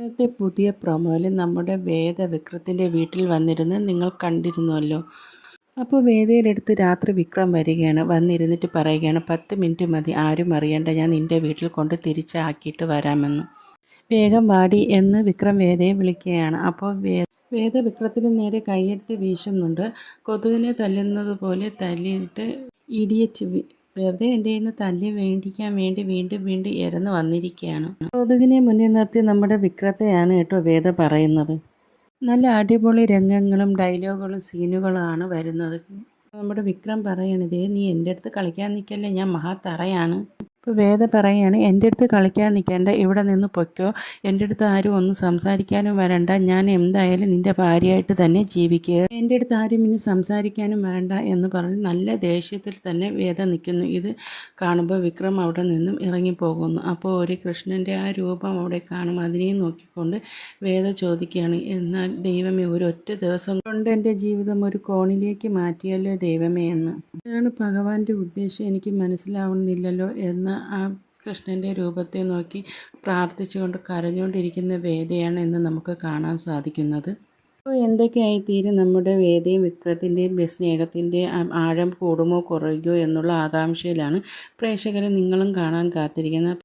ഇന്നത്തെ പുതിയ പ്രൊമോയിൽ നമ്മുടെ വേദ വിക്രത്തിൻ്റെ വീട്ടിൽ വന്നിരുന്ന് നിങ്ങൾ കണ്ടിരുന്നുവല്ലോ. അപ്പോൾ വേദയിലെടുത്ത് രാത്രി വിക്രം വരികയാണ്. വന്നിരുന്നിട്ട് പറയുകയാണ്, 10 മിനിറ്റ് മതി, ആരും അറിയണ്ട, ഞാൻ നിൻ്റെ വീട്ടിൽ കൊണ്ട് തിരിച്ചാക്കിയിട്ട് വരാമെന്ന്. വേഗം വാടി എന്ന് വിക്രം വേദയെ വിളിക്കുകയാണ്. അപ്പോൾ വേദ വിക്രത്തിന് നേരെ കൈയെടുത്ത് വീശുന്നുണ്ട്. കൊതുകിനെ തല്ലുന്നത് പോലെ തല്ലിയിട്ട് ഇടിയറ്റ് വെറുതെ എൻ്റെ കയ്യിൽ നിന്ന് തല്ലി വേണ്ടിക്കാൻ വേണ്ടി വീണ്ടും വീണ്ടും ഇരന്ന് വന്നിരിക്കുകയാണ്. കൊതുകിനെ മുന്നിൽ നിർത്തി നമ്മുടെ വിക്രത്തെയാണ് കേട്ടോ വേദ പറയുന്നത്. നല്ല അടിപൊളി രംഗങ്ങളും ഡയലോഗുകളും സീനുകളാണ് വരുന്നത്. നമ്മുടെ വിക്രം പറയണതേ, നീ എൻ്റെ അടുത്ത് കളിക്കാൻ നിൽക്കല്ലേ, ഞാൻ മഹാതറയാണ്. ഇപ്പോൾ വേദ പറയുകയാണ്, എൻ്റെ അടുത്ത് കളിക്കാൻ നിൽക്കേണ്ട, ഇവിടെ നിന്ന് പൊയ്ക്കോ, എൻ്റെ അടുത്ത് ആരും ഒന്നും സംസാരിക്കാനും വരണ്ട, ഞാൻ എന്തായാലും നിൻ്റെ ഭാര്യയായിട്ട് തന്നെ ജീവിക്കുക, എൻ്റെ അടുത്ത് ആരും ഇനി സംസാരിക്കാനും വരണ്ട എന്ന് പറഞ്ഞ് നല്ല ദേഷ്യത്തിൽ തന്നെ വേദ നിൽക്കുന്നു. ഇത് കാണുമ്പോൾ വിക്രം അവിടെ നിന്നും ഇറങ്ങിപ്പോകുന്നു. അപ്പോൾ ഒരു കൃഷ്ണൻ്റെ ആ രൂപം അവിടെ കാണും. അതിനെയും നോക്കിക്കൊണ്ട് വേദ ചോദിക്കുകയാണ്, എന്നാൽ ദൈവമേ, ഒരൊറ്റ ദിവസം കൊണ്ട് എൻ്റെ ജീവിതം ഒരു കോണിലേക്ക് മാറ്റിയല്ലോ ദൈവമേ എന്ന്. ഇതാണ് ഭഗവാന്റെ ഉദ്ദേശം, എനിക്ക് മനസ്സിലാവുന്നില്ലല്ലോ എന്ന് ആ കൃഷ്ണൻ്റെ രൂപത്തെ നോക്കി പ്രാർത്ഥിച്ചുകൊണ്ട് കരഞ്ഞുകൊണ്ടിരിക്കുന്ന വേദയാണ് എന്ന് നമുക്ക് കാണാൻ സാധിക്കുന്നത്. അപ്പോൾ എന്തൊക്കെയായിത്തീരും നമ്മുടെ വേദയും വിക്രത്തിൻ്റെയും സ്നേഹത്തിൻ്റെ ആഴം കൂടുമോ കുറയുമോ എന്നുള്ള ആകാംക്ഷയിലാണ് പ്രേക്ഷകരെ നിങ്ങളും കാണാൻ കാത്തിരിക്കുന്നത്.